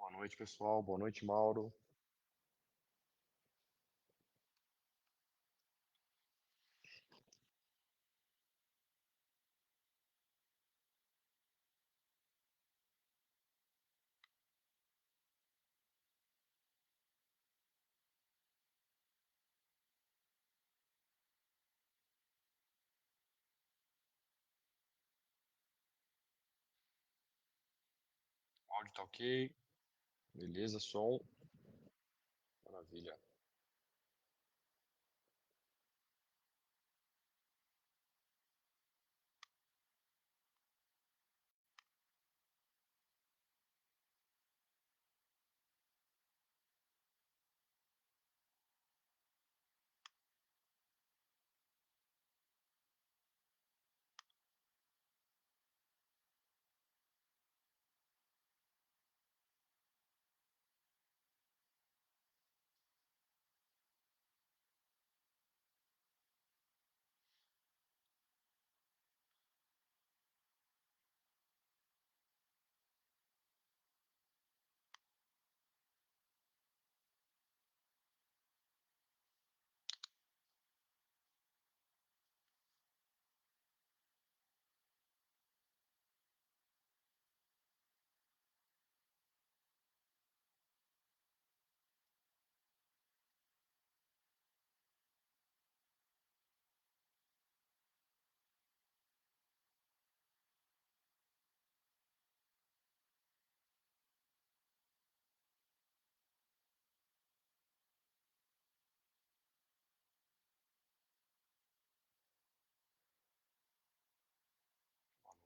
Boa noite, pessoal. Boa noite, Mauro. O áudio tá ok? Beleza, som? Maravilha.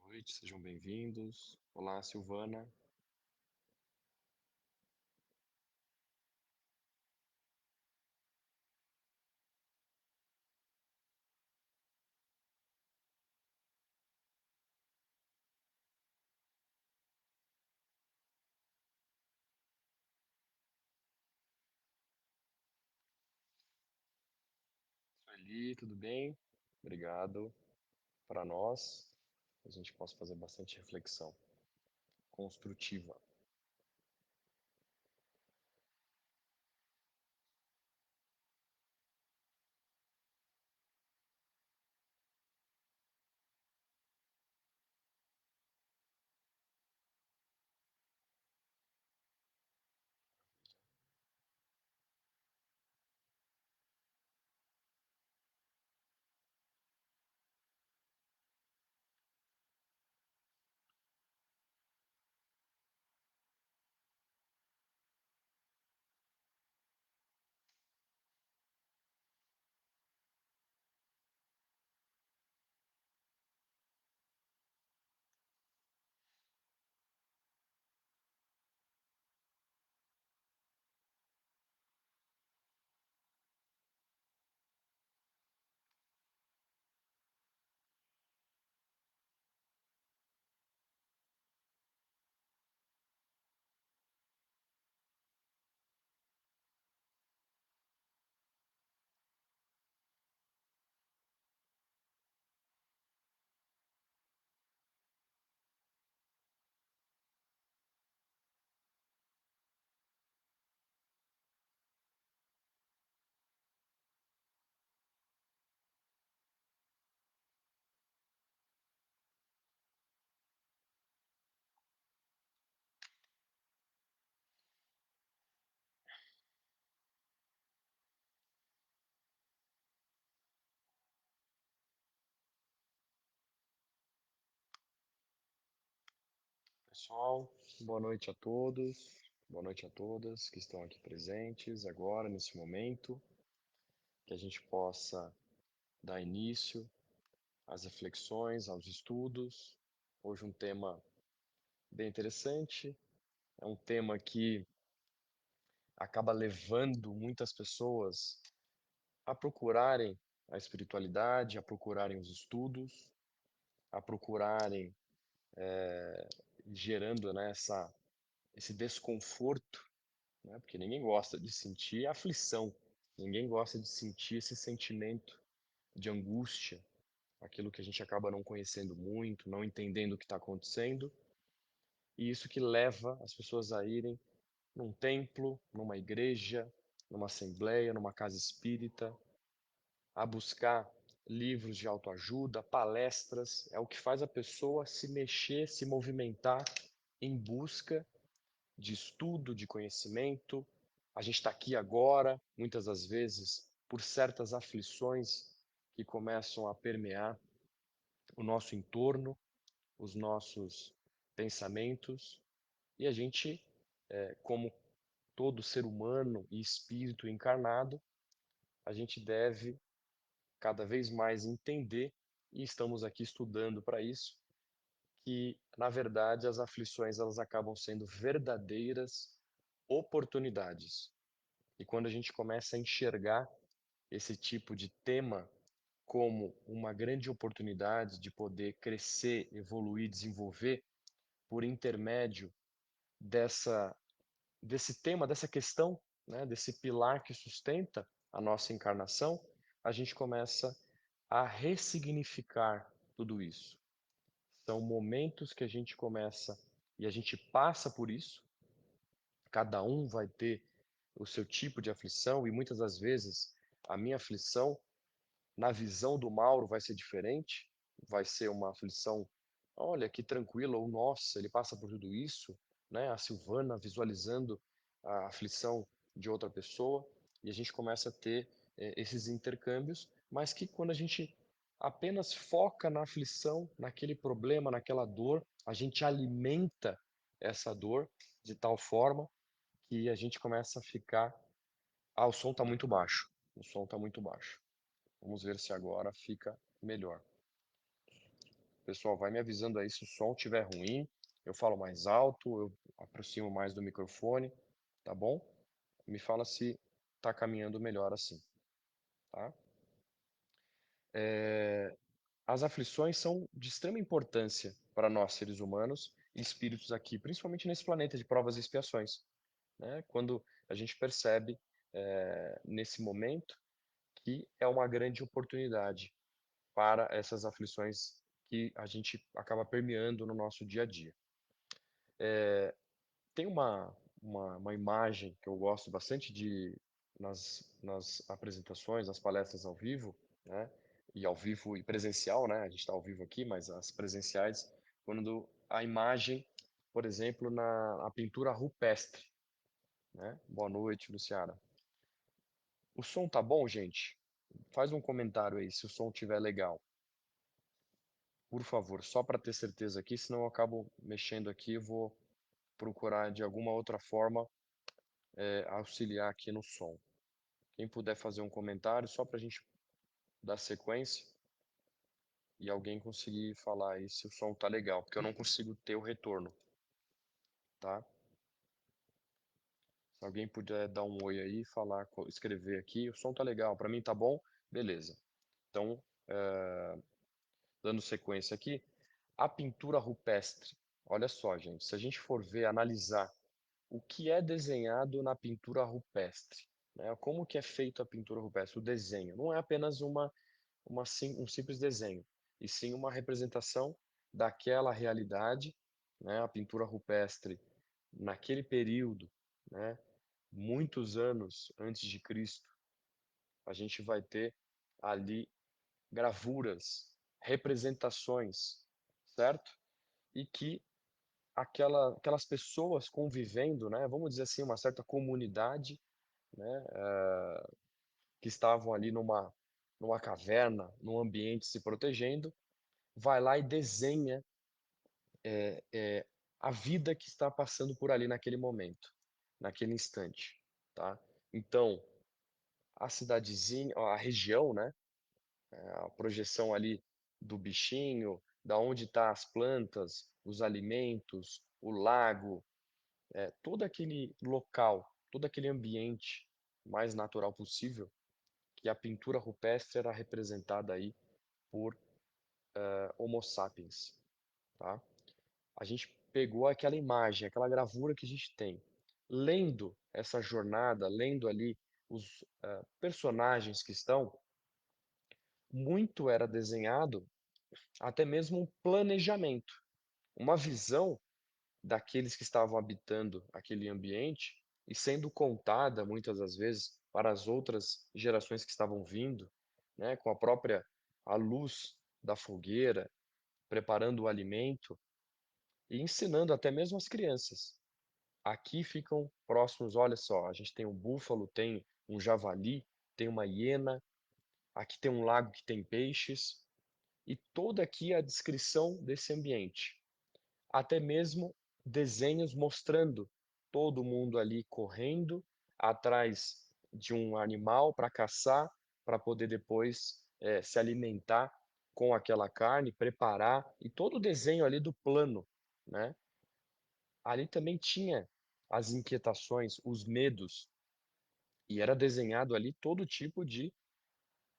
Boa noite, sejam bem-vindos. Olá, Silvana. Sueli, tudo bem? Obrigado. Para nós, a gente possa fazer bastante reflexão construtiva. Pessoal, boa noite a todos. Boa noite a todas que estão aqui presentes agora, nesse momento, que a gente possa dar início às reflexões, aos estudos. Hoje um tema bem interessante, é um tema que acaba levando muitas pessoas a procurarem a espiritualidade, a procurarem os estudos, a procurarem, gerando, né, esse desconforto, né, porque ninguém gosta de sentir aflição, ninguém gosta de sentir esse sentimento de angústia, aquilo que a gente acaba não conhecendo muito, não entendendo o que está acontecendo, e isso que leva as pessoas a irem num templo, numa igreja, numa assembleia, numa casa espírita, a buscar livros de autoajuda, palestras, é o que faz a pessoa se mexer, se movimentar em busca de estudo, de conhecimento. A gente está aqui agora, muitas das vezes, por certas aflições que começam a permear o nosso entorno, os nossos pensamentos, e a gente, como todo ser humano e espírito encarnado, a gente deve cada vez mais entender, e estamos aqui estudando para isso, que na verdade as aflições elas acabam sendo verdadeiras oportunidades. E quando a gente começa a enxergar esse tipo de tema como uma grande oportunidade de poder crescer, evoluir, desenvolver por intermédio dessa desse tema, dessa questão, né, desse pilar que sustenta a nossa encarnação, a gente começa a ressignificar tudo isso. São momentos que a gente começa e a gente passa por isso, cada um vai ter o seu tipo de aflição e muitas das vezes a minha aflição na visão do Mauro vai ser diferente, vai ser uma aflição, olha que tranquilo, ou nossa, ele passa por tudo isso, né? A Silvana visualizando a aflição de outra pessoa, e a gente começa a ter esses intercâmbios, mas que quando a gente apenas foca na aflição, naquele problema, naquela dor, a gente alimenta essa dor de tal forma que a gente começa a ficar, o som está muito baixo, o som está muito baixo. Vamos ver se agora fica melhor. Pessoal, vai me avisando aí se o som estiver ruim. Eu falo mais alto, eu aproximo mais do microfone, tá bom? Me fala se está caminhando melhor assim, tá? As aflições são de extrema importância para nós seres humanos e espíritos aqui, principalmente nesse planeta de provas e expiações, né? Quando a gente percebe nesse momento que é uma grande oportunidade para essas aflições que a gente acaba permeando no nosso dia a dia. Tem uma imagem que eu gosto bastante de nas apresentações, nas palestras ao vivo, né? E ao vivo e presencial, né? A gente está ao vivo aqui, mas as presenciais, quando a imagem, por exemplo, na pintura rupestre, né? Boa noite, Luciana. O som tá bom, gente? Faz um comentário aí se o som estiver legal. Por favor, só para ter certeza aqui, senão eu acabo mexendo aqui e vou procurar de alguma outra forma auxiliar aqui no som. Quem puder fazer um comentário só para a gente dar sequência e alguém conseguir falar aí se o som tá legal, porque eu não consigo ter o retorno, tá? Se alguém puder dar um oi aí, falar, escrever aqui, o som tá legal, para mim tá bom, beleza. Então, dando sequência aqui, a pintura rupestre. Olha só, gente, se a gente for ver, analisar o que é desenhado na pintura rupestre, né? Como que é feito a pintura rupestre, o desenho. Não é apenas um simples desenho, e sim uma representação daquela realidade, né? A pintura rupestre naquele período, né? Muitos anos antes de Cristo, a gente vai ter ali gravuras, representações, certo? E que aquelas pessoas convivendo, né? Vamos dizer assim, uma certa comunidade, né? Que estavam ali numa caverna, num ambiente se protegendo, vai lá e desenha a vida que está passando por ali naquele momento, naquele instante, tá? Então, a cidadezinha, a região, né? A projeção ali do bichinho, da onde tá as plantas, os alimentos, o lago, todo aquele local, todo aquele ambiente mais natural possível, que a pintura rupestre era representada aí por Homo sapiens, tá? A gente pegou aquela imagem, aquela gravura que a gente tem, lendo essa jornada, lendo ali os personagens que estão, muito era desenhado, até mesmo um planejamento, uma visão daqueles que estavam habitando aquele ambiente, e sendo contada muitas das vezes para as outras gerações que estavam vindo, né, com a própria a luz da fogueira, preparando o alimento e ensinando até mesmo as crianças. Aqui ficam próximos, olha só, a gente tem um búfalo, tem um javali, tem uma hiena, aqui tem um lago que tem peixes, e toda aqui a descrição desse ambiente. Até mesmo desenhos mostrando todo mundo ali correndo atrás de um animal para caçar, para poder depois se alimentar com aquela carne, preparar, e todo o desenho ali do plano, né? Ali também tinha as inquietações, os medos, e era desenhado ali todo tipo de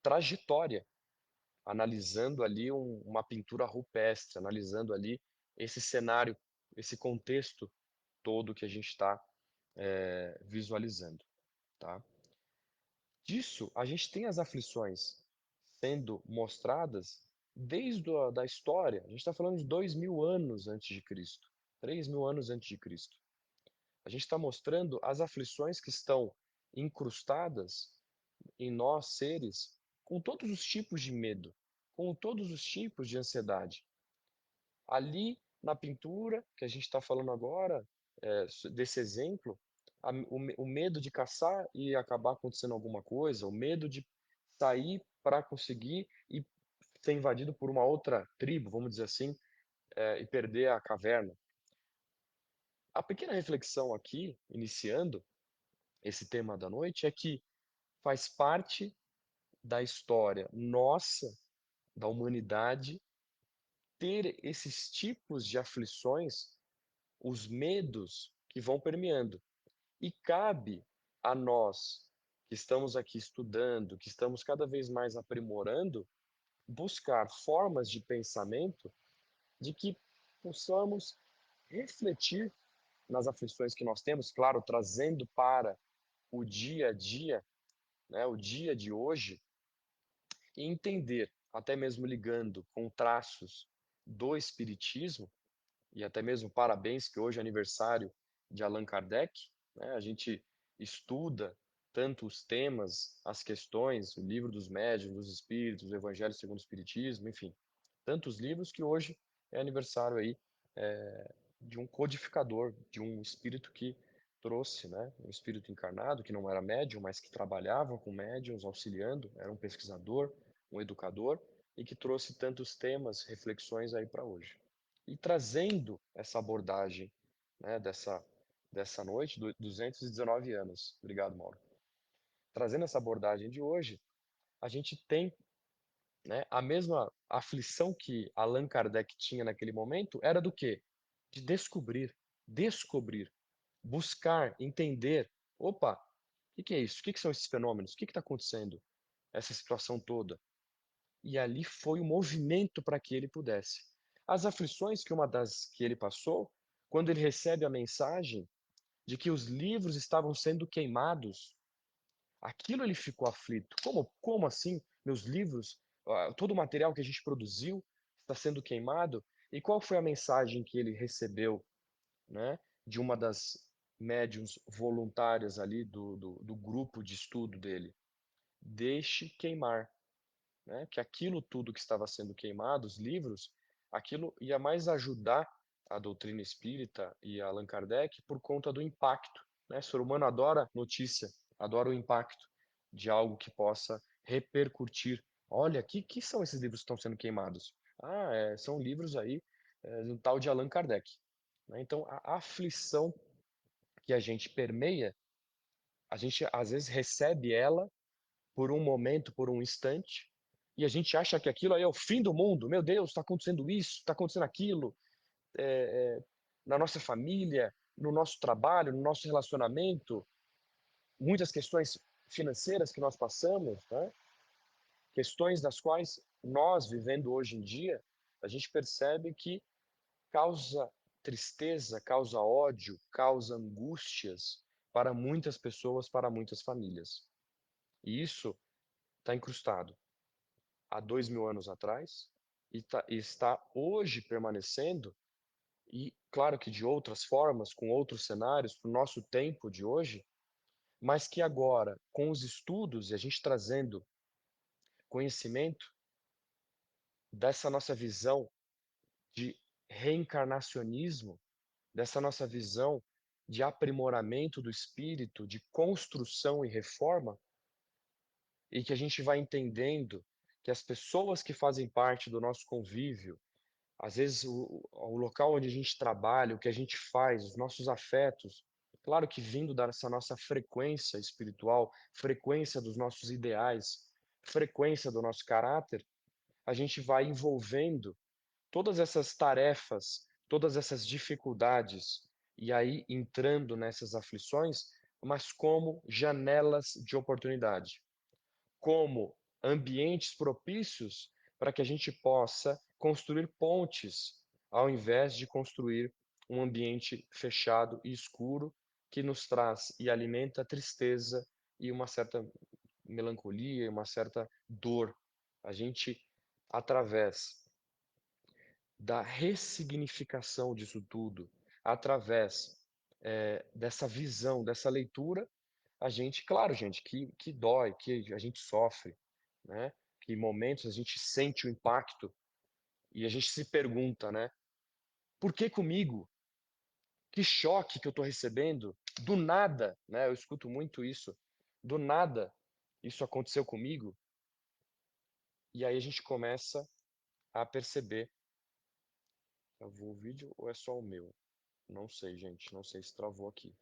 trajetória, analisando ali uma pintura rupestre, analisando ali esse cenário, esse contexto todo que a gente está visualizando, tá? Disso, a gente tem as aflições sendo mostradas desde da história. A gente está falando de 2000 anos antes de Cristo, 3000 anos antes de Cristo. A gente está mostrando as aflições que estão incrustadas em nós seres, com todos os tipos de medo, com todos os tipos de ansiedade. Ali na pintura que a gente está falando agora, desse exemplo, o medo de caçar e acabar acontecendo alguma coisa, o medo de sair para conseguir e ser invadido por uma outra tribo, vamos dizer assim, e perder a caverna. A pequena reflexão aqui, iniciando esse tema da noite, é que faz parte da história nossa, da humanidade, ter esses tipos de aflições, os medos que vão permeando. E cabe a nós, que estamos aqui estudando, que estamos cada vez mais aprimorando, buscar formas de pensamento de que possamos refletir nas aflições que nós temos, claro, trazendo para o dia a dia, né, o dia de hoje, e entender, até mesmo ligando com traços do espiritismo, e até mesmo parabéns que hoje é aniversário de Allan Kardec, né? A gente estuda tanto os temas, as questões, o livro dos médiuns, dos espíritos, o Evangelho segundo o Espiritismo, enfim, tantos livros que hoje é aniversário aí de um codificador, de um espírito que trouxe, né, um espírito encarnado que não era médium, mas que trabalhava com médiums, auxiliando, era um pesquisador, um educador e que trouxe tantos temas, reflexões aí para hoje. E trazendo essa abordagem, né, dessa noite, 219 anos. Obrigado, Mauro. Trazendo essa abordagem de hoje, a gente tem, né, a mesma aflição que Allan Kardec tinha naquele momento, era do quê? De descobrir, buscar, entender. Opa, o que é isso? O que são esses fenômenos? O que está acontecendo? Essa situação toda. E ali foi o movimento para que ele pudesse. As aflições que uma das que ele passou, quando ele recebe a mensagem de que os livros estavam sendo queimados, aquilo ele ficou aflito. Como assim? Meus livros, todo o material que a gente produziu está sendo queimado? E qual foi a mensagem que ele recebeu, né, de uma das médiuns voluntárias ali do grupo de estudo dele? Deixe queimar, né, que aquilo tudo que estava sendo queimado, os livros, aquilo ia mais ajudar a doutrina espírita e Allan Kardec por conta do impacto, né? O ser humano adora notícia, adora o impacto de algo que possa repercutir. Olha, que são esses livros que estão sendo queimados? Ah, são livros aí do tal de Allan Kardec. Né? Então, a aflição que a gente permeia, a gente às vezes recebe ela por um momento, por um instante, e a gente acha que aquilo aí é o fim do mundo. Meu Deus, está acontecendo isso, está acontecendo aquilo, na nossa família, no nosso trabalho, no nosso relacionamento, muitas questões financeiras que nós passamos, né? Questões das quais nós, vivendo hoje em dia, a gente percebe que causa tristeza, causa ódio, causa angústias para muitas pessoas, para muitas famílias. E isso está incrustado há 2000 anos atrás e está hoje permanecendo e claro que de outras formas, com outros cenários, para o nosso tempo de hoje, mas que agora, com os estudos e a gente trazendo conhecimento dessa nossa visão de reencarnacionismo, dessa nossa visão de aprimoramento do espírito, de construção e reforma, e que a gente vai entendendo que as pessoas que fazem parte do nosso convívio, às vezes o local onde a gente trabalha, o que a gente faz, os nossos afetos, claro que vindo dessa nossa frequência espiritual, frequência dos nossos ideais, frequência do nosso caráter, a gente vai envolvendo todas essas tarefas, todas essas dificuldades, e aí entrando nessas aflições, mas como janelas de oportunidade, como ambientes propícios para que a gente possa construir pontes, ao invés de construir um ambiente fechado e escuro que nos traz e alimenta tristeza e uma certa melancolia e uma certa dor. A gente, através da ressignificação disso tudo, através, dessa visão, dessa leitura, a gente claro gente, que dói, que a gente sofre, né, que em momentos a gente sente o impacto, e a gente se pergunta, né: "Por que comigo? Que choque que eu estou recebendo, do nada", né, eu escuto muito isso, "do nada isso aconteceu comigo", e aí a gente começa a perceber travou o vídeo ou é só o meu? Não sei gente, não sei se travou aqui.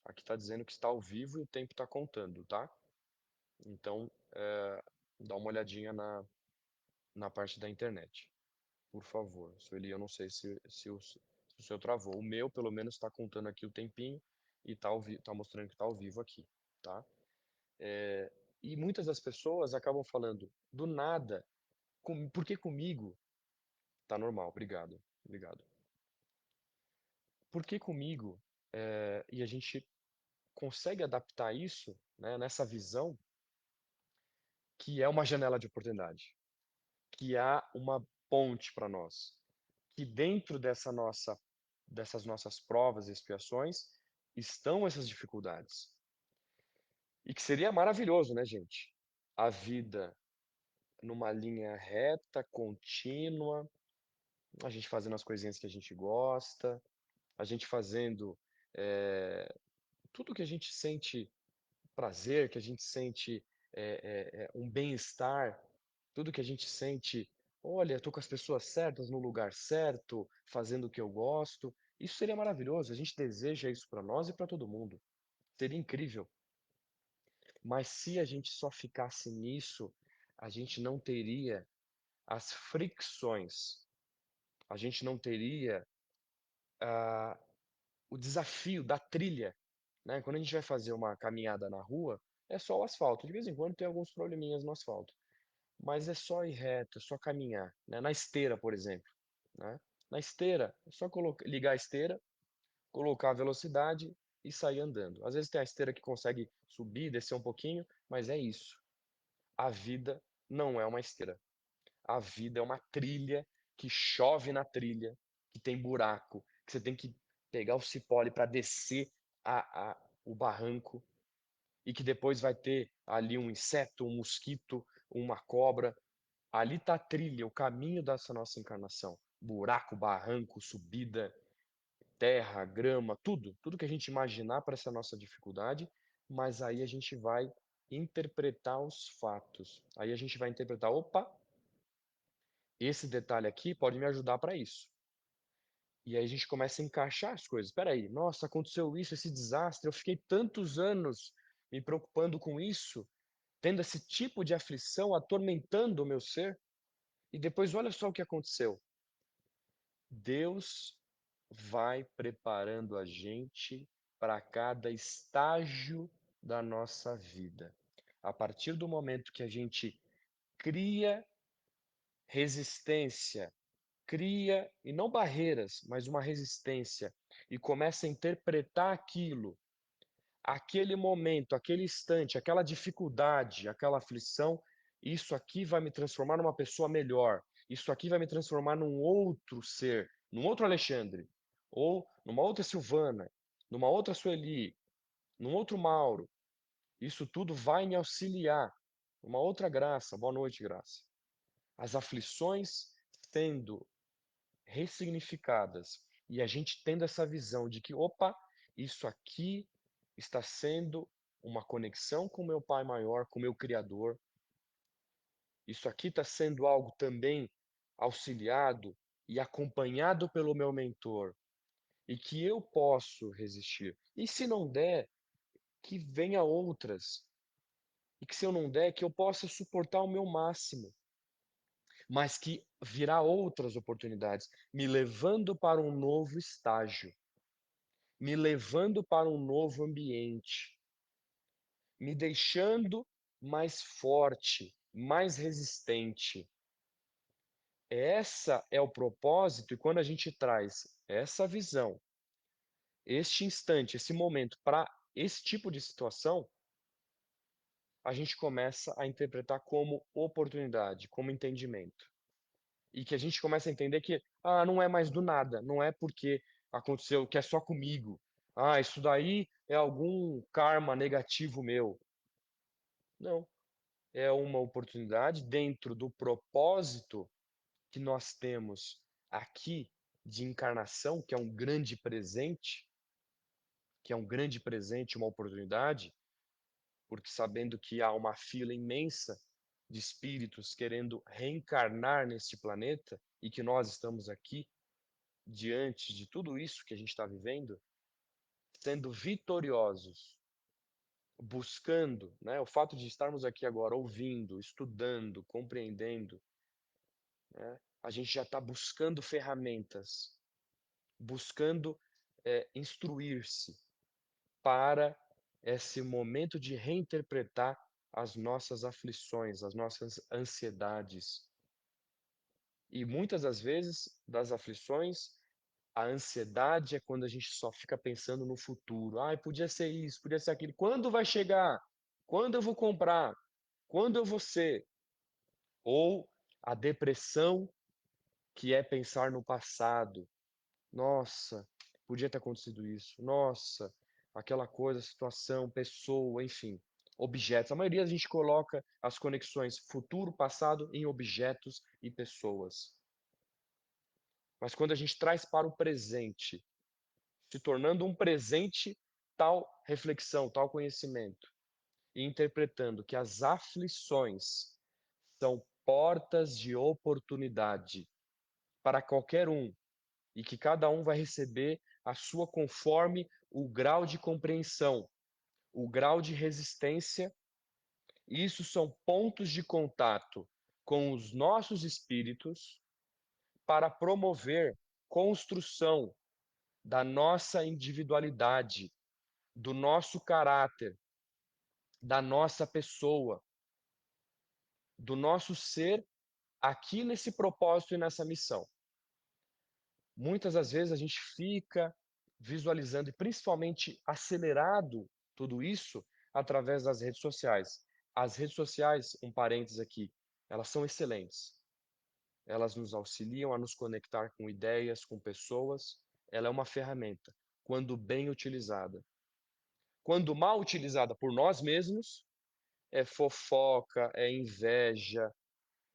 Aqui tá dizendo que está ao vivo e o tempo tá contando, tá? Então, dá uma olhadinha na parte da internet, por favor. Sueli, eu não sei se o seu travou. O meu, pelo menos, está contando aqui o tempinho e tá mostrando que tá ao vivo aqui, tá? E muitas das pessoas acabam falando, do nada, por que comigo? Tá normal, obrigado, obrigado. Por que comigo? E a gente consegue adaptar isso, né, nessa visão que é uma janela de oportunidade, que há uma ponte para nós, que dentro dessas nossas provas e expiações estão essas dificuldades. E que seria maravilhoso, né, gente? A vida numa linha reta, contínua, a gente fazendo as coisinhas que a gente gosta, a gente fazendo tudo que a gente sente prazer, que a gente sente um bem-estar, tudo que a gente sente, olha, estou com as pessoas certas, no lugar certo, fazendo o que eu gosto. Isso seria maravilhoso, a gente deseja isso para nós e para todo mundo. Seria incrível. Mas se a gente só ficasse nisso, a gente não teria as fricções, a gente não teria ah, o desafio da trilha, né? Quando a gente vai fazer uma caminhada na rua, é só o asfalto. De vez em quando tem alguns probleminhas no asfalto, mas é só ir reto, é só caminhar, né? Na esteira, por exemplo, né? Na esteira, é só ligar a esteira, colocar a velocidade e sair andando. Às vezes tem a esteira que consegue subir, descer um pouquinho, mas é isso. A vida não é uma esteira. A vida é uma trilha que chove na trilha, que tem buraco, que você tem que pegar o cipó para descer o barranco e que depois vai ter ali um inseto, um mosquito, uma cobra. Ali está a trilha, o caminho dessa nossa encarnação. Buraco, barranco, subida, terra, grama, tudo que a gente imaginar para essa nossa dificuldade, mas aí a gente vai interpretar os fatos. Aí a gente vai interpretar, opa, esse detalhe aqui pode me ajudar para isso. E aí a gente começa a encaixar as coisas. Espera aí, nossa, aconteceu isso, esse desastre, eu fiquei tantos anos me preocupando com isso, tendo esse tipo de aflição atormentando o meu ser, e depois olha só o que aconteceu. Deus vai preparando a gente para cada estágio da nossa vida. A partir do momento que a gente cria resistência, cria, e não barreiras, mas uma resistência, e começa a interpretar aquilo, aquele momento, aquele instante, aquela dificuldade, aquela aflição, isso aqui vai me transformar numa pessoa melhor, isso aqui vai me transformar num outro ser, num outro Alexandre, ou numa outra Silvana, numa outra Sueli, num outro Mauro. Isso tudo vai me auxiliar. Uma outra Graça, boa noite, Graça. As aflições sendo ressignificadas e a gente tendo essa visão de que, opa, isso aqui está sendo uma conexão com meu Pai maior, com meu Criador. Isso aqui está sendo algo também auxiliado e acompanhado pelo meu mentor, e que eu posso resistir. E se não der, que venha outras. E que se eu não der, que eu possa suportar o meu máximo, mas que virá outras oportunidades, me levando para um novo estágio, me levando para um novo ambiente, me deixando mais forte, mais resistente. Essa é o propósito, e quando a gente traz essa visão, este instante, esse momento para esse tipo de situação, a gente começa a interpretar como oportunidade, como entendimento. E que a gente começa a entender que, não é mais do nada, não é porque aconteceu, que é só comigo. Isso daí é algum karma negativo meu. Não, é uma oportunidade dentro do propósito que nós temos aqui de encarnação, que é um grande presente, uma oportunidade, porque sabendo que há uma fila imensa de espíritos querendo reencarnar neste planeta e que nós estamos aqui diante de tudo isso que a gente está vivendo, sendo vitoriosos, buscando, né, o fato de estarmos aqui agora ouvindo, estudando, compreendendo, né, a gente já está buscando ferramentas, buscando instruir-se para esse momento de reinterpretar as nossas aflições, as nossas ansiedades. E muitas das vezes, das aflições, a ansiedade é quando a gente só fica pensando no futuro. Ai, podia ser isso, podia ser aquilo. Quando vai chegar? Quando eu vou comprar? Quando eu vou ser? Ou a depressão, que é pensar no passado. Nossa, podia ter acontecido isso. Nossa, aquela coisa, situação, pessoa, enfim, objetos. A maioria a gente coloca as conexões futuro, passado em objetos e pessoas. Mas quando a gente traz para o presente, se tornando um presente tal reflexão, tal conhecimento, e interpretando que as aflições são portas de oportunidade para qualquer um, e que cada um vai receber a sua conforme o grau de compreensão, o grau de resistência. E isso são pontos de contato com os nossos espíritos para promover construção da nossa individualidade, do nosso caráter, da nossa pessoa, do nosso ser aqui nesse propósito e nessa missão. Muitas das vezes a gente fica visualizando e principalmente acelerado tudo isso através das redes sociais. As redes sociais, um parênteses aqui, elas são excelentes. Elas nos auxiliam a nos conectar com ideias, com pessoas. Ela é uma ferramenta, quando bem utilizada. Quando mal utilizada por nós mesmos, é fofoca, é inveja,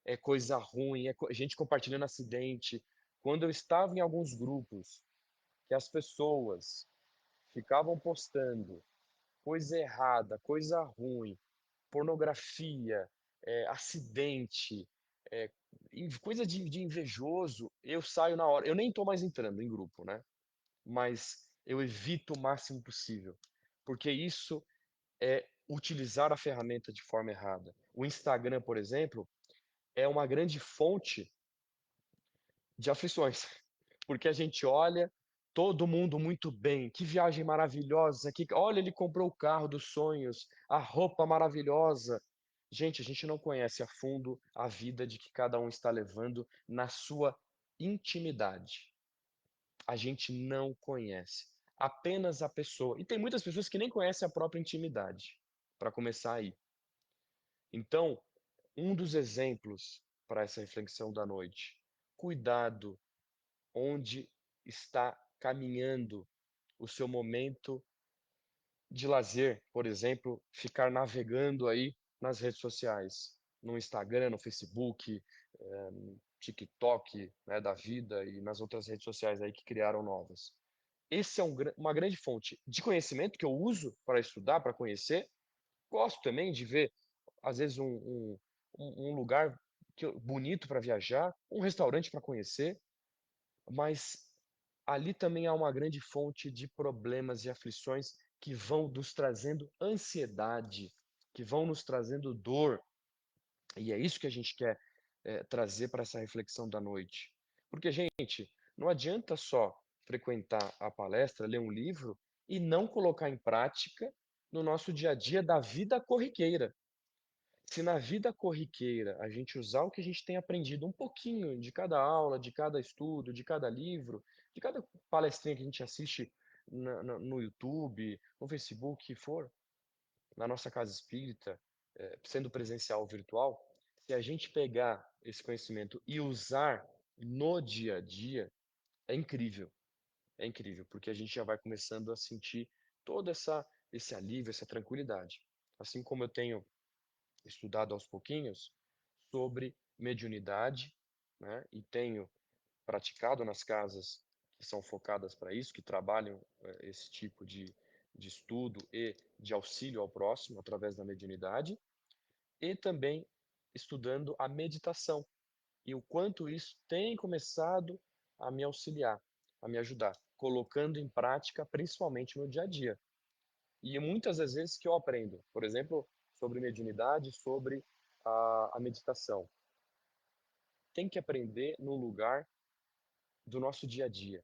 é coisa ruim, gente compartilhando acidente. Quando eu estava em alguns grupos que as pessoas ficavam postando coisa errada, coisa ruim, pornografia, acidente, eh, coisa de invejoso, eu saio na hora. Eu nem estou mais entrando em grupo, né? Mas eu evito o máximo possível, porque isso é utilizar a ferramenta de forma errada. O Instagram, por exemplo, é uma grande fonte de aflições, porque a gente olha todo mundo muito bem, que viagem maravilhosa, que olha, ele comprou o carro dos sonhos, a roupa maravilhosa. Gente, a gente não conhece a fundo a vida de que cada um está levando na sua intimidade. A gente não conhece, apenas a pessoa. E tem muitas pessoas que nem conhecem a própria intimidade, para começar aí. Então, um dos exemplos para essa reflexão da noite, cuidado onde está caminhando o seu momento de lazer, por exemplo, ficar navegando aí nas redes sociais, no Instagram, no Facebook, no TikTok, né, da vida e nas outras redes sociais aí que criaram novas. Esse é uma grande fonte de conhecimento que eu uso para estudar, para conhecer. Gosto também de ver, às vezes, um lugar bonito para viajar, um restaurante para conhecer, mas ali também há uma grande fonte de problemas e aflições que vão nos trazendo ansiedade, que vão nos trazendo dor, e é isso que a gente quer, trazer para essa reflexão da noite. Porque, gente, não adianta só frequentar a palestra, ler um livro e não colocar em prática no nosso dia a dia da vida corriqueira. Se na vida corriqueira a gente usar o que a gente tem aprendido um pouquinho de cada aula, de cada estudo, de cada livro, de cada palestrinha que a gente assiste no YouTube, no Facebook, que for, na nossa casa espírita, sendo presencial ou virtual, se a gente pegar esse conhecimento e usar no dia a dia, é incrível, porque a gente já vai começando a sentir todo esse alívio, essa tranquilidade. Assim como eu tenho estudado aos pouquinhos sobre mediunidade, né, e tenho praticado nas casas que são focadas para isso, que trabalham esse tipo de estudo e de auxílio ao próximo através da mediunidade, e também estudando a meditação e o quanto isso tem começado a me auxiliar, a me ajudar, colocando em prática principalmente no dia a dia. E muitas das vezes que eu aprendo, por exemplo, sobre mediunidade, sobre a meditação, tem que aprender no lugar do nosso dia a dia.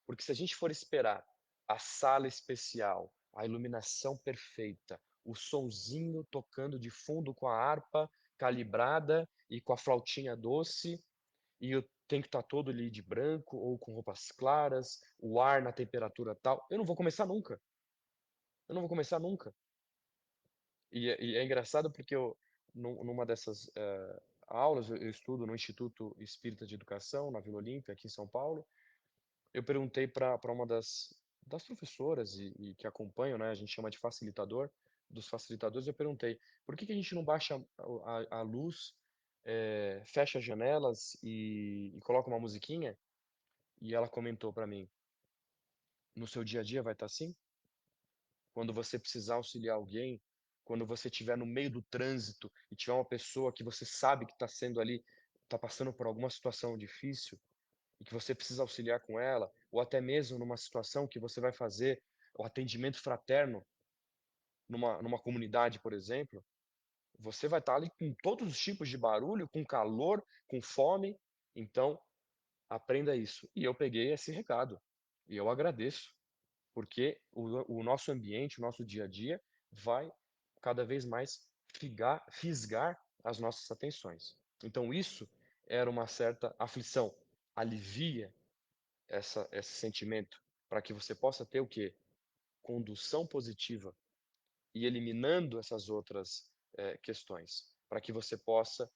Porque se a gente for esperar a sala especial, a iluminação perfeita, o sonzinho tocando de fundo com a harpa calibrada e com a flautinha doce, e eu tenho que estar todo ali de branco ou com roupas claras, o ar na temperatura tal, eu não vou começar nunca. Eu não vou começar nunca. E é engraçado porque eu, numa dessas aulas, eu estudo no Instituto Espírita de Educação, na Vila Olímpia, aqui em São Paulo. Eu perguntei para uma das professoras e que acompanham, né, a gente chama de facilitador, dos facilitadores, eu perguntei: "Por que que a gente não baixa a luz, fecha as janelas e coloca uma musiquinha?" E ela comentou para mim: "No seu dia a dia vai estar assim? Quando você precisar auxiliar alguém, quando você estiver no meio do trânsito e tiver uma pessoa que você sabe que está sendo ali, está passando por alguma situação difícil e que você precisa auxiliar com ela, ou até mesmo numa situação que você vai fazer o atendimento fraterno numa comunidade, por exemplo, você vai estar ali com todos os tipos de barulho, com calor, com fome, então aprenda isso. E eu peguei esse recado e eu agradeço. Porque o nosso ambiente, o nosso dia a dia vai cada vez mais fisgar as nossas atenções. Então isso era uma certa aflição. Alivia esse sentimento para que você possa ter o quê? Condução positiva e eliminando essas outras questões, para que você possa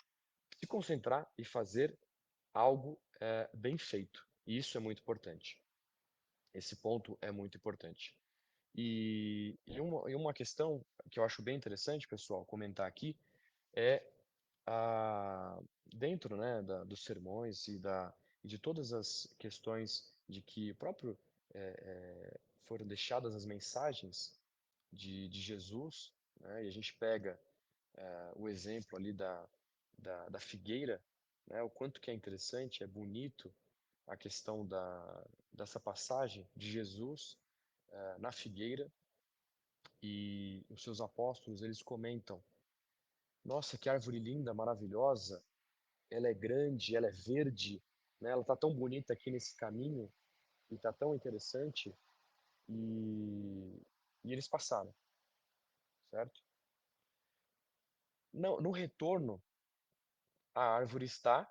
se concentrar e fazer algo bem feito. E isso é muito importante. Esse ponto é muito importante. E uma questão que eu acho bem interessante, pessoal, comentar aqui, é dentro, né, dos sermões e de todas as questões de que próprio foram deixadas as mensagens de Jesus, né, e a gente pega o exemplo ali da figueira, né, o quanto que é interessante, é bonito a questão dessa passagem de Jesus na figueira, e os seus apóstolos, eles comentam: "Nossa, que árvore linda, maravilhosa, ela é grande, ela é verde, né? Ela tá tão bonita aqui nesse caminho e tá tão interessante", e e eles passaram, certo? No retorno, a árvore está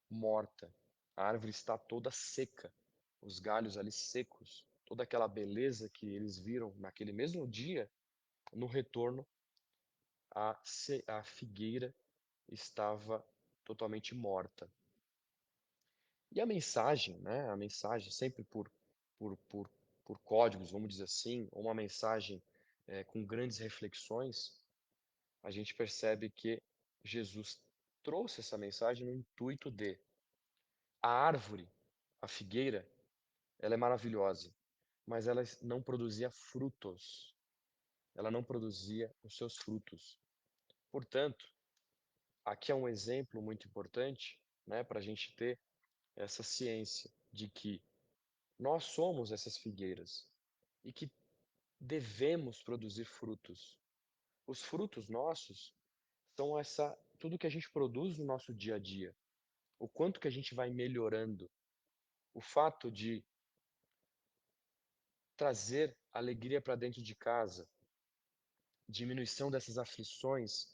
morta, a árvore está toda seca, os galhos ali secos, toda aquela beleza que eles viram naquele mesmo dia, no retorno, a figueira estava totalmente morta. E a mensagem, né, a mensagem sempre por por por códigos, vamos dizer assim, ou uma mensagem, com grandes reflexões, a gente percebe que Jesus trouxe essa mensagem no intuito de a árvore, a figueira, ela é maravilhosa, mas ela não produzia frutos, ela não produzia os seus frutos. Portanto, aqui é um exemplo muito importante, né, para a gente ter essa ciência de que nós somos essas figueiras e que devemos produzir frutos. Os frutos nossos são essa tudo que a gente produz no nosso dia a dia, o quanto que a gente vai melhorando, o fato de trazer alegria para dentro de casa, diminuição dessas aflições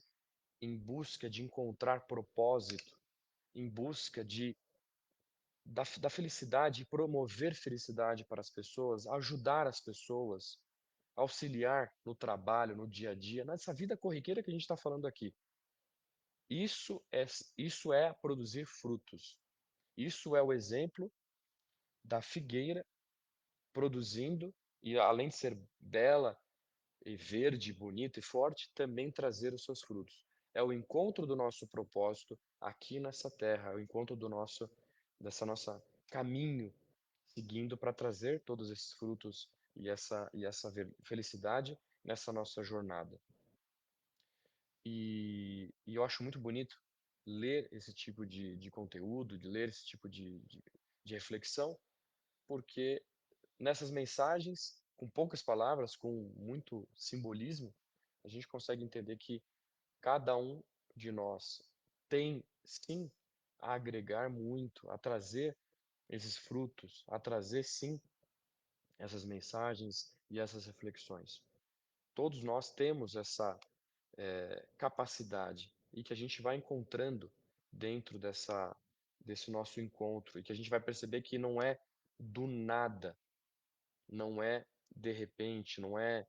em busca de encontrar propósito, em busca de da felicidade e promover felicidade para as pessoas, ajudar as pessoas, auxiliar no trabalho, no dia a dia, nessa vida corriqueira que a gente está falando aqui. Isso é produzir frutos. Isso é o exemplo da figueira produzindo e além de ser bela e verde, bonita e forte, também trazer os seus frutos. É o encontro do nosso propósito aqui nessa terra, é o encontro do nosso dessa nossa caminho seguindo para trazer todos esses frutos e essa felicidade nessa nossa jornada. E eu acho muito bonito ler esse tipo de conteúdo, de ler esse tipo de reflexão, porque nessas mensagens, com poucas palavras, com muito simbolismo, a gente consegue entender que cada um de nós tem sim a agregar muito, a trazer esses frutos, a trazer sim essas mensagens e essas reflexões. Todos nós temos essa capacidade e que a gente vai encontrando dentro desse nosso encontro e que a gente vai perceber que não é do nada, não é de repente, não é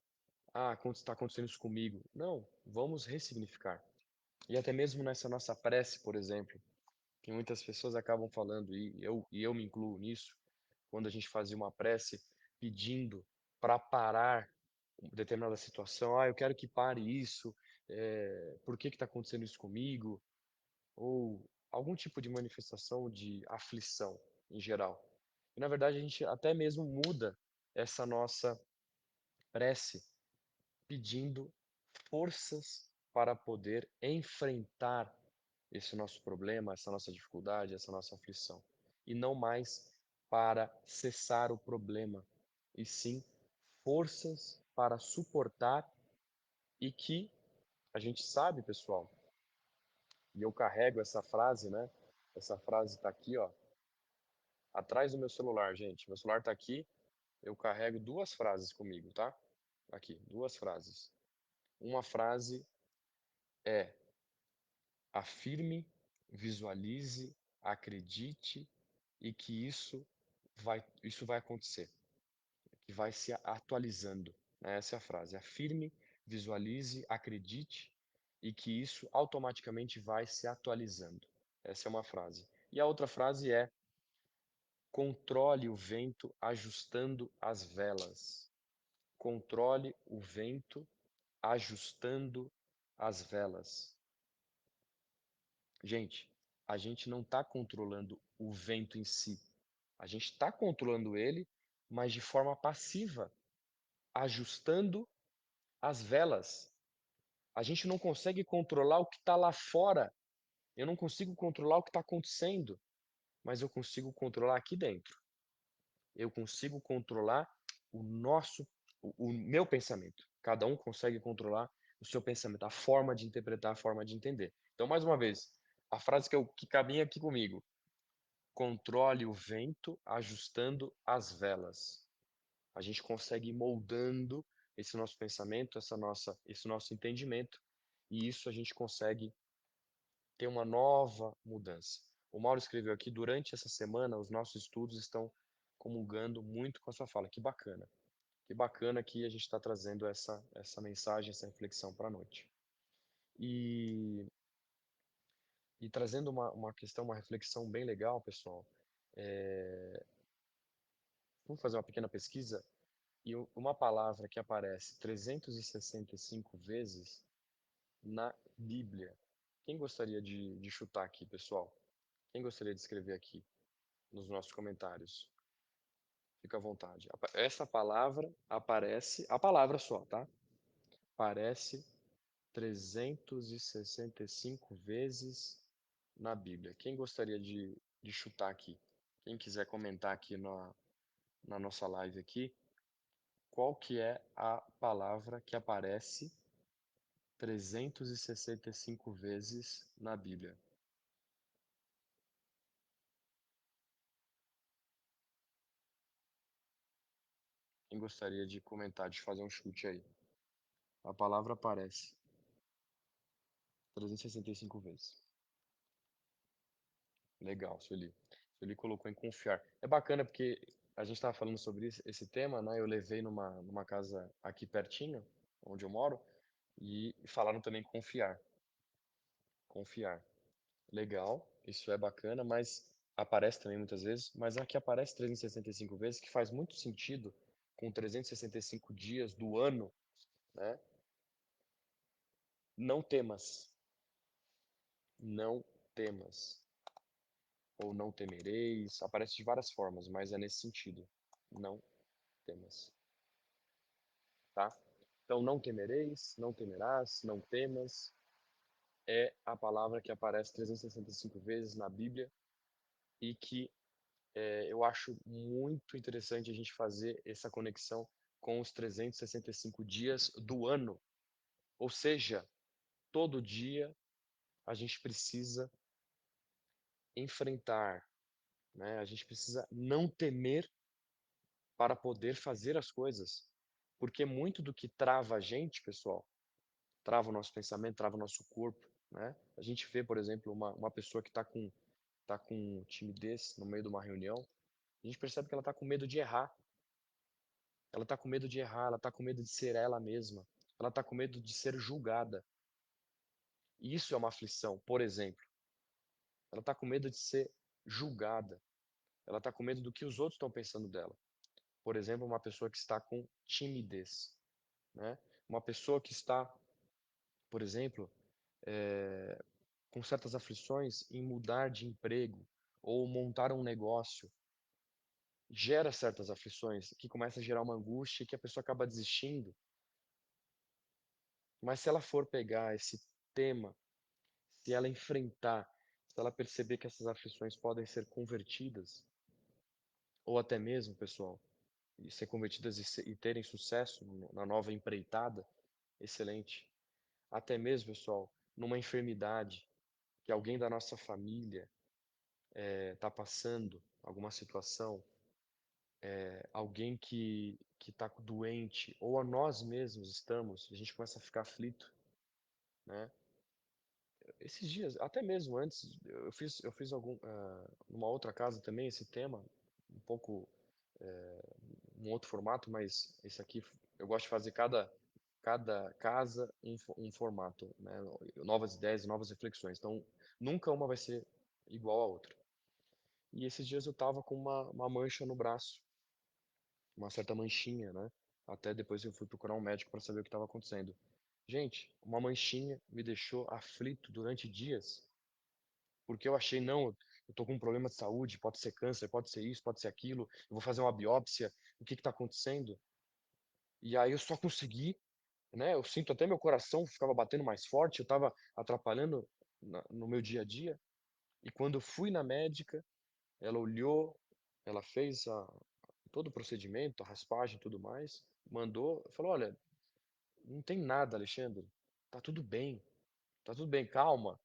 ah, está acontecendo isso comigo. Não, vamos ressignificar. E até mesmo nessa nossa prece, por exemplo, que muitas pessoas acabam falando, e eu me incluo nisso, quando a gente fazia uma prece pedindo para parar determinada situação, ah, eu quero que pare isso, por que está acontecendo isso comigo? Ou algum tipo de manifestação de aflição em geral. E na verdade a gente até mesmo muda essa nossa prece pedindo forças para poder enfrentar esse nosso problema, essa nossa dificuldade, essa nossa aflição. E não mais para cessar o problema, e sim forças para suportar e que a gente sabe, pessoal, e eu carrego essa frase, né? Essa frase está aqui, ó, atrás do meu celular, gente. Meu celular está aqui, eu carrego duas frases comigo, tá? Aqui, duas frases. Uma frase é: afirme, visualize, acredite e que isso vai acontecer, que vai se atualizando, né, essa é a frase. Afirme, visualize, acredite e que isso automaticamente vai se atualizando. Essa é uma frase. E a outra frase é: controle o vento ajustando as velas. Controle o vento ajustando as velas. Gente, a gente não está controlando o vento em si. A gente está controlando ele, mas de forma passiva, ajustando as velas. A gente não consegue controlar o que está lá fora. Eu não consigo controlar o que está acontecendo, mas eu consigo controlar aqui dentro. Eu consigo controlar o meu pensamento. Cada um consegue controlar o seu pensamento, a forma de interpretar, a forma de entender. Então, mais uma vez, a frase que caminha aqui comigo: controle o vento ajustando as velas. A gente consegue ir moldando esse nosso pensamento, esse nosso entendimento, e isso a gente consegue ter uma nova mudança. O Mauro escreveu aqui: durante essa semana, os nossos estudos estão comungando muito com a sua fala. Que bacana. Que bacana que a gente está trazendo essa mensagem, essa reflexão para a noite. E, e trazendo uma questão, uma reflexão bem legal, pessoal. Vamos fazer uma pequena pesquisa e uma palavra que aparece 365 vezes na Bíblia. Quem gostaria de chutar aqui, pessoal? Quem gostaria de escrever aqui nos nossos comentários? Fica à vontade. Essa palavra aparece, a palavra só, tá? Aparece 365 vezes na Bíblia. Quem gostaria de chutar aqui? Quem quiser comentar aqui na nossa live aqui, qual que é a palavra que aparece 365 vezes na Bíblia? Quem gostaria de comentar, de fazer um chute aí? A palavra aparece 365 vezes. Legal, Sueli. Sueli colocou em confiar. É bacana porque a gente estava falando sobre esse tema, né? Eu levei numa casa aqui pertinho, onde eu moro, e falaram também confiar. Confiar. Legal, isso é bacana, mas aparece também muitas vezes, mas aqui aparece 365 vezes, que faz muito sentido com 365 dias do ano, né? Não temas, não temas, ou não temereis, aparece de várias formas, mas é nesse sentido. Não temas, tá? Então, não temereis, não temerás, não temas, é a palavra que aparece 365 vezes na Bíblia e que eu acho muito interessante a gente fazer essa conexão com os 365 dias do ano. Ou seja, todo dia a gente precisa enfrentar, né? A gente precisa não temer para poder fazer as coisas. Porque muito do que trava a gente, pessoal, trava o nosso pensamento, trava o nosso corpo, né? A gente vê, por exemplo, uma pessoa que tá com timidez no meio de uma reunião, a gente percebe que ela está com medo de errar. Ela está com medo de errar, ela está com medo de ser ela mesma. Ela está com medo de ser julgada. E isso é uma aflição, por exemplo. Ela está com medo de ser julgada. Ela está com medo do que os outros estão pensando dela. Por exemplo, uma pessoa que está com timidez, né? Uma pessoa que está, por exemplo, com certas aflições em mudar de emprego ou montar um negócio, gera certas aflições que começa a gerar uma angústia que a pessoa acaba desistindo. Mas se ela for pegar esse tema, se ela enfrentar, se ela perceber que essas aflições podem ser convertidas, ou até mesmo, pessoal, e ser convertidas e terem sucesso na nova empreitada, excelente. Até mesmo, pessoal, numa enfermidade que alguém da nossa família está passando, alguma situação, alguém que está doente, ou a nós mesmos estamos, a gente começa a ficar aflito, né? Esses dias, até mesmo antes, eu fiz numa outra casa também esse tema, um pouco, um outro formato, mas esse aqui eu gosto de fazer cada casa um formato, né? Novas ideias, novas reflexões. Então, nunca uma vai ser igual à outra. E esses dias eu tava com uma mancha no braço, uma certa manchinha, né? Até depois eu fui procurar um médico para saber o que estava acontecendo. Gente, uma manchinha me deixou aflito durante dias. Porque eu achei, não, eu tô com um problema de saúde, pode ser câncer, pode ser isso, pode ser aquilo, eu vou fazer uma biópsia, o que que tá acontecendo? E aí eu só consegui, né, eu sinto até meu coração ficava batendo mais forte, eu estava atrapalhando no meu dia a dia. E quando eu fui na médica, ela olhou, ela fez todo o procedimento, a raspagem e tudo mais, mandou, falou, olha, não tem nada, Alexandre, tá tudo bem, calma,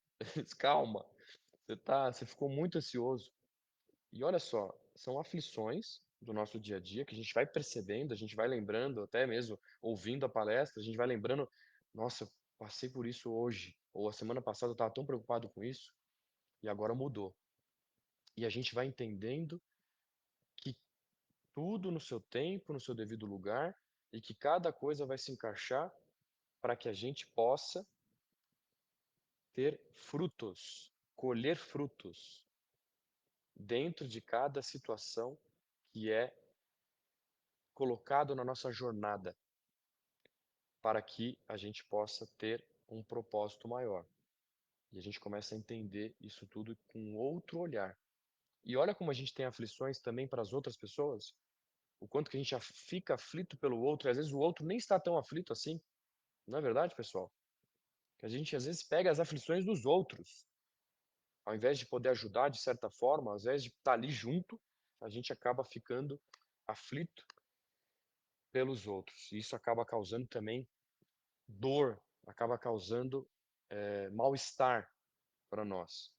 calma, você ficou muito ansioso. E olha só, são aflições do nosso dia a dia que a gente vai percebendo, a gente vai lembrando, até mesmo ouvindo a palestra, a gente vai lembrando, nossa, eu passei por isso hoje, ou a semana passada eu estava tão preocupado com isso e agora mudou. E a gente vai entendendo que tudo no seu tempo, no seu devido lugar, e que cada coisa vai se encaixar para que a gente possa ter frutos, colher frutos. dentro de cada situação que é colocado na nossa jornada, para que a gente possa ter um propósito maior. E a gente começa a entender isso tudo com outro olhar. E olha como a gente tem aflições também para as outras pessoas, o quanto que a gente fica aflito pelo outro, e às vezes o outro nem está tão aflito assim, não é verdade, pessoal? Que a gente às vezes pega as aflições dos outros, ao invés de poder ajudar de certa forma, ao invés de estar ali junto, a gente acaba ficando aflito pelos outros. E isso acaba causando também dor, acaba causando mal-estar para nós.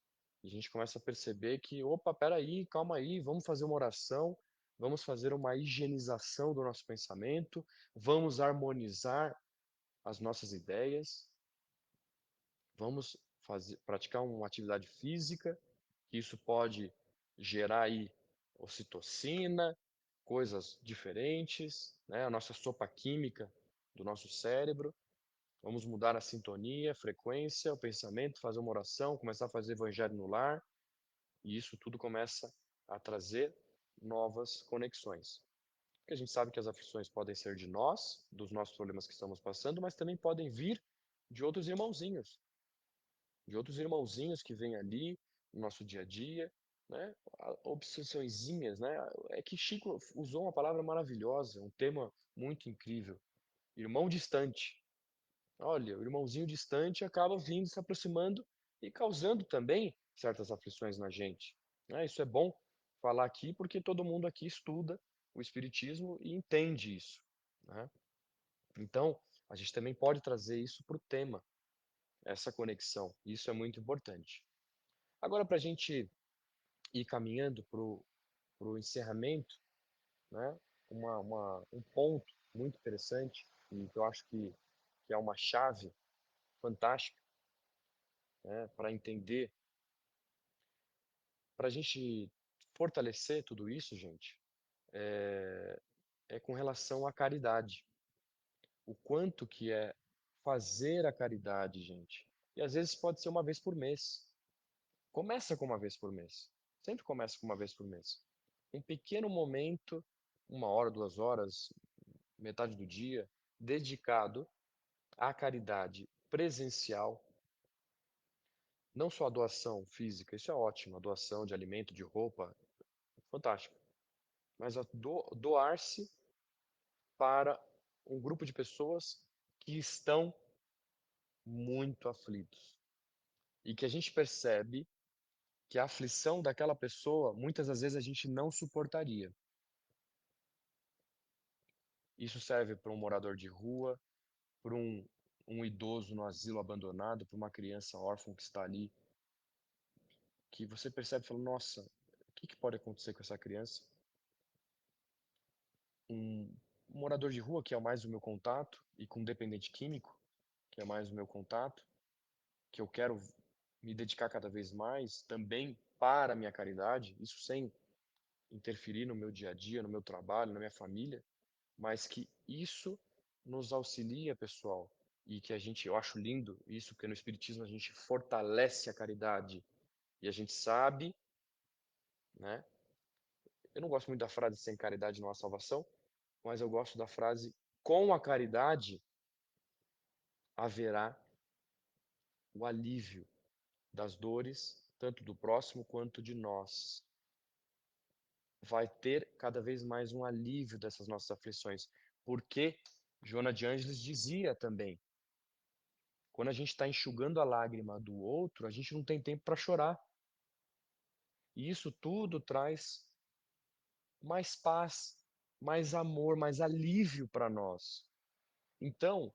E a gente começa a perceber que, opa, peraí, calma aí, vamos fazer uma oração, vamos fazer uma higienização do nosso pensamento, vamos harmonizar as nossas ideias, vamos praticar uma atividade física, que isso pode gerar aí ocitocina, coisas diferentes, né? A nossa sopa química do nosso cérebro. Vamos mudar a sintonia, a frequência, o pensamento, fazer uma oração, começar a fazer evangelho no lar, e isso tudo começa a trazer novas conexões. Porque a gente sabe que as aflições podem ser de nós, dos nossos problemas que estamos passando, mas também podem vir de outros irmãozinhos que vêm ali no nosso dia a dia, né? Obsessõezinhas, né? É que Chico usou uma palavra maravilhosa, um tema muito incrível. Irmão distante. Olha, o irmãozinho distante acaba vindo, se aproximando e causando também certas aflições na gente, né? Isso é bom falar aqui, porque todo mundo aqui estuda o espiritismo e entende isso, né? Então, a gente também pode trazer isso para o tema, essa conexão. Isso é muito importante. Agora, para a gente ir caminhando para o encerramento, né? Um ponto muito interessante e que eu acho que é uma chave fantástica, né? Para entender, para a gente fortalecer tudo isso, gente, é, é com relação à caridade. O quanto que é fazer a caridade, gente. E às vezes pode ser uma vez por mês. Começa com uma vez por mês. Sempre começa com uma vez por mês. Um pequeno momento, 1 hora, 2 horas, metade do dia, dedicado à caridade presencial, não só a doação física, isso é ótimo, a doação de alimento, de roupa, fantástico, mas a doar-se para um grupo de pessoas que estão muito aflitos e que a gente percebe que a aflição daquela pessoa, muitas das vezes a gente não suportaria. Isso serve para um morador de rua, para um idoso no asilo abandonado, para uma criança órfã que está ali, que você percebe e fala, nossa, o que pode acontecer com essa criança? Um morador de rua, que é mais o meu contato, e com um dependente químico, que é mais o meu contato, que eu quero me dedicar cada vez mais também para a minha caridade, isso sem interferir no meu dia a dia, no meu trabalho, na minha família, mas que isso nos auxilia, pessoal, e que eu acho lindo isso, porque no Espiritismo a gente fortalece a caridade e a gente sabe, né? Eu não gosto muito da frase sem caridade não há salvação, mas eu gosto da frase com a caridade haverá o alívio das dores, tanto do próximo quanto de nós. Vai ter cada vez mais um alívio dessas nossas aflições, porque Joana de Ângeles dizia também, quando a gente está enxugando a lágrima do outro, a gente não tem tempo para chorar. E isso tudo traz mais paz, mais amor, mais alívio para nós. Então,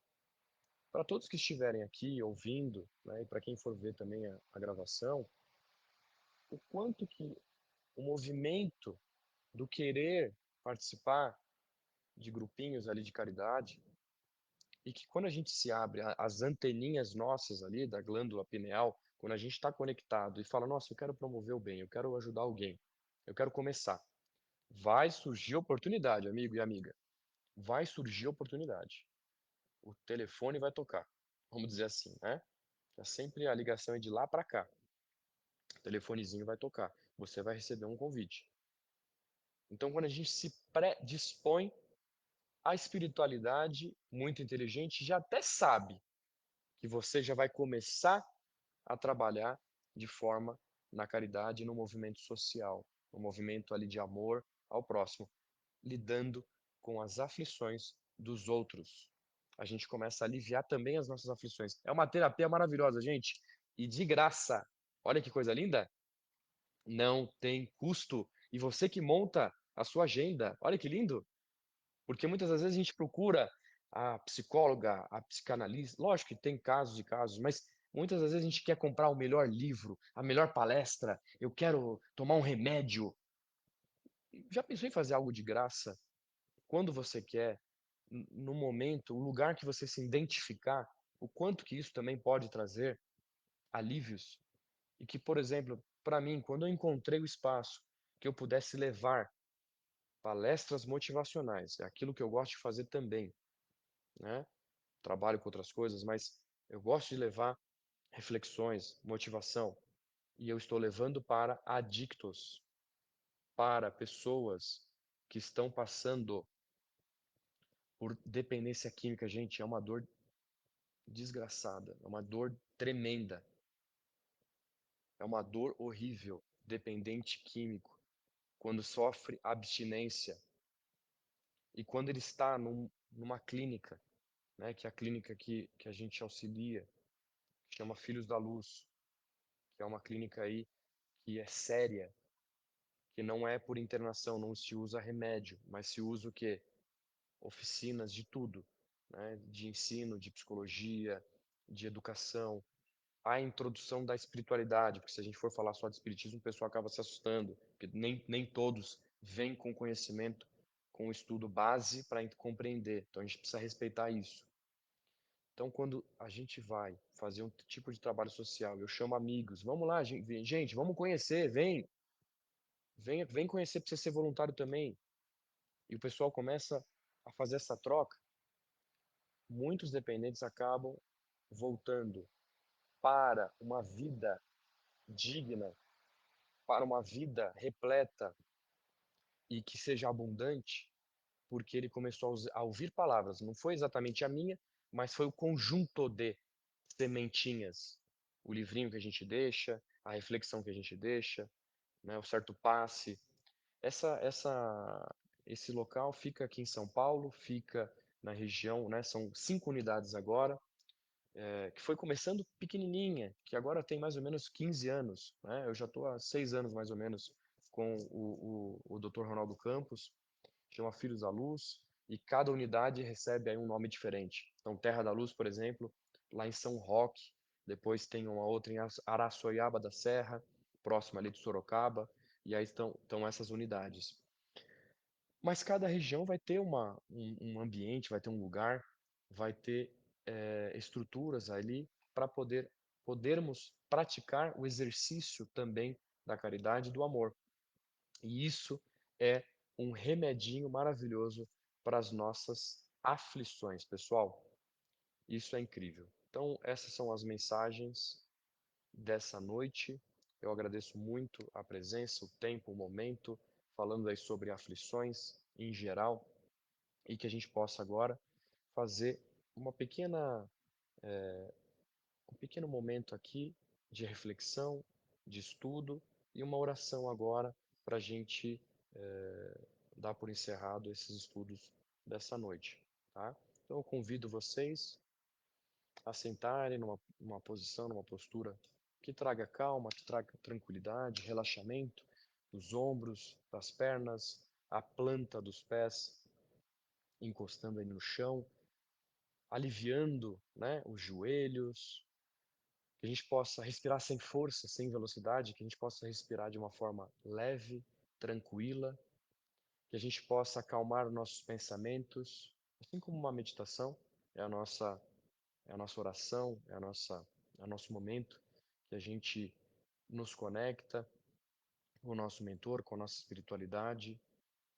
para todos que estiverem aqui ouvindo, né, e para quem for ver também a gravação, o quanto que o movimento do querer participar de grupinhos ali de caridade, e que quando a gente se abre as anteninhas nossas ali da glândula pineal, quando a gente está conectado e fala, nossa, eu quero promover o bem, eu quero ajudar alguém, eu quero começar, vai surgir oportunidade, amigo e amiga. Vai surgir oportunidade. O telefone vai tocar, vamos dizer assim, né? É sempre a ligação é de lá para cá. O telefonezinho vai tocar. você vai receber um convite. Então, quando a gente se predispõe à espiritualidade, muito inteligente, já até sabe que você já vai começar a trabalhar de forma na caridade, no movimento social, no movimento ali de amor ao próximo, lidando com as aflições dos outros. A gente começa a aliviar também as nossas aflições. É uma terapia maravilhosa, gente, e de graça. Olha que coisa linda! Não tem custo. E você que monta a sua agenda. Olha que lindo! Porque muitas das vezes a gente procura a psicóloga, a psicanalista. Lógico que tem casos e casos, mas muitas das vezes a gente quer comprar o melhor livro, a melhor palestra. Eu quero tomar um remédio. Já pensou em fazer algo de graça? Quando você quer, no momento, o lugar que você se identificar, o quanto que isso também pode trazer alívios. E que, por exemplo, para mim, quando eu encontrei o espaço que eu pudesse levar palestras motivacionais, é aquilo que eu gosto de fazer também, né? Trabalho com outras coisas, mas eu gosto de levar reflexões, motivação, e eu estou levando para adictos, para pessoas que estão passando por dependência química. Gente, é uma dor desgraçada, é uma dor tremenda, é uma dor horrível, dependente químico, quando sofre abstinência e quando ele está numa clínica, né, que é a clínica que a gente auxilia, que chama Filhos da Luz, que é uma clínica aí que é séria, que não é por internação, não se usa remédio, mas se usa o quê? Oficinas de tudo, né, de ensino, de psicologia, de educação, a introdução da espiritualidade, porque se a gente for falar só de espiritismo, o pessoal acaba se assustando, porque nem todos vêm com conhecimento, com estudo base para compreender. Então a gente precisa respeitar isso. Então, quando a gente vai fazer um tipo de trabalho social, eu chamo amigos, vamos lá, gente, vamos conhecer, vem conhecer para você ser voluntário também. E o pessoal começa a fazer essa troca. Muitos dependentes acabam voltando para uma vida digna, para uma vida repleta e que seja abundante, porque ele começou a ouvir palavras. Não foi exatamente a minha, mas foi o conjunto de sementinhas. O livrinho que a gente deixa, a reflexão que a gente deixa, né, o certo passe. Essa, essa, esse local fica aqui em São Paulo, fica na região, né, são 5 unidades agora, que foi começando pequenininha, que agora tem mais ou menos 15 anos, né? Eu já estou há 6 anos mais ou menos com o Dr. Ronaldo Campos, chama Filhos da Luz, e cada unidade recebe aí um nome diferente. Então, Terra da Luz, por exemplo, lá em São Roque, depois tem uma outra em Araçoiaba da Serra, próxima ali de Sorocaba, e aí estão essas unidades. Mas cada região vai ter um ambiente, vai ter um lugar, vai ter estruturas ali para podermos praticar o exercício também da caridade e do amor. E isso é um remedinho maravilhoso para as nossas aflições, pessoal. Isso é incrível. Então, essas são as mensagens dessa noite. Eu agradeço muito a presença, o tempo, o momento, falando aí sobre aflições em geral, e que a gente possa agora fazer uma pequena, um pequeno momento aqui de reflexão, de estudo e uma oração agora para a gente dar por encerrado esses estudos dessa noite, tá? Então eu convido vocês a sentarem numa posição, numa postura que traga calma, que traga tranquilidade, relaxamento dos ombros, das pernas, a planta dos pés encostando aí no chão, aliviando, né, os joelhos, que a gente possa respirar sem força, sem velocidade, que a gente possa respirar de uma forma leve, tranquila, que a gente possa acalmar os nossos pensamentos, assim como uma meditação, é a nossa é a nossa oração, é o nosso momento que a gente nos conecta com o nosso mentor, com a nossa espiritualidade,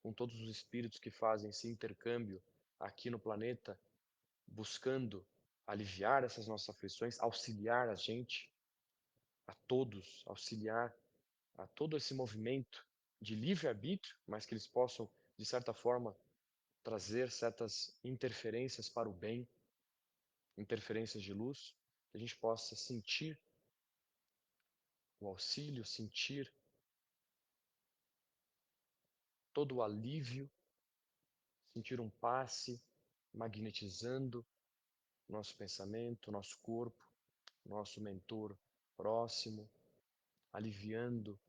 com todos os espíritos que fazem esse intercâmbio aqui no planeta, buscando aliviar essas nossas aflições, auxiliar a gente, a todos, auxiliar a todo esse movimento de livre-arbítrio, mas que eles possam, de certa forma, trazer certas interferências para o bem, interferências de luz, que a gente possa sentir o auxílio, sentir todo o alívio, sentir um passe magnetizando nosso pensamento, nosso corpo, nosso mentor próximo, aliviando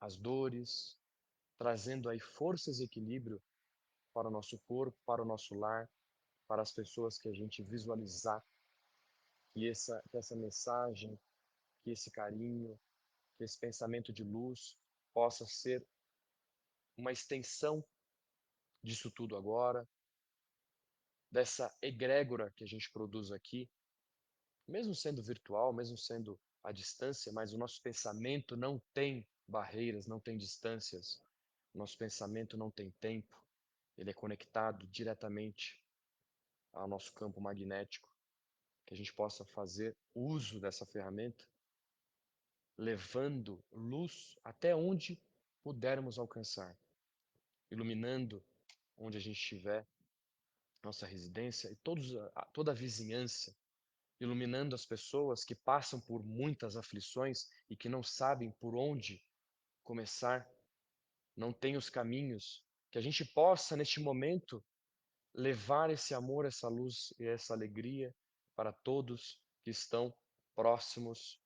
as dores, trazendo aí forças e equilíbrio para o nosso corpo, para o nosso lar, para as pessoas que a gente visualizar, que essa mensagem, que esse carinho, que esse pensamento de luz possa ser uma extensão disso tudo agora, dessa egrégora que a gente produz aqui, mesmo sendo virtual, mesmo sendo à distância, mas o nosso pensamento não tem barreiras, não tem distâncias. O nosso pensamento não tem tempo. Ele é conectado diretamente ao nosso campo magnético, que a gente possa fazer uso dessa ferramenta, levando luz até onde pudermos alcançar, iluminando onde a gente estiver, nossa residência e toda a vizinhança, iluminando as pessoas que passam por muitas aflições e que não sabem por onde começar, não têm os caminhos, que a gente possa, neste momento, levar esse amor, essa luz e essa alegria para todos que estão próximos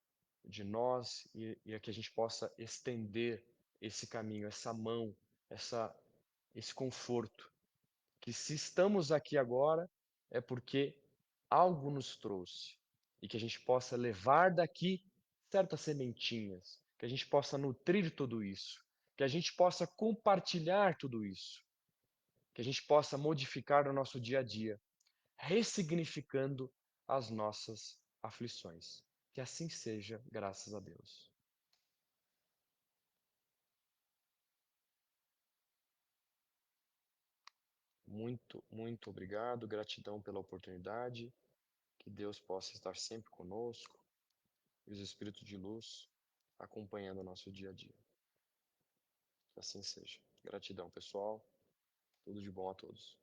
de nós e a que a gente possa estender esse caminho, essa mão, essa, esse conforto. Que se estamos aqui agora é porque algo nos trouxe e que a gente possa levar daqui certas sementinhas, que a gente possa nutrir tudo isso, que a gente possa compartilhar tudo isso, que a gente possa modificar o nosso dia a dia, ressignificando as nossas aflições. Que assim seja, graças a Deus. Muito, muito obrigado, gratidão pela oportunidade. Que Deus possa estar sempre conosco e os espíritos de luz acompanhando o nosso dia a dia. Que assim seja. Gratidão, pessoal. Tudo de bom a todos.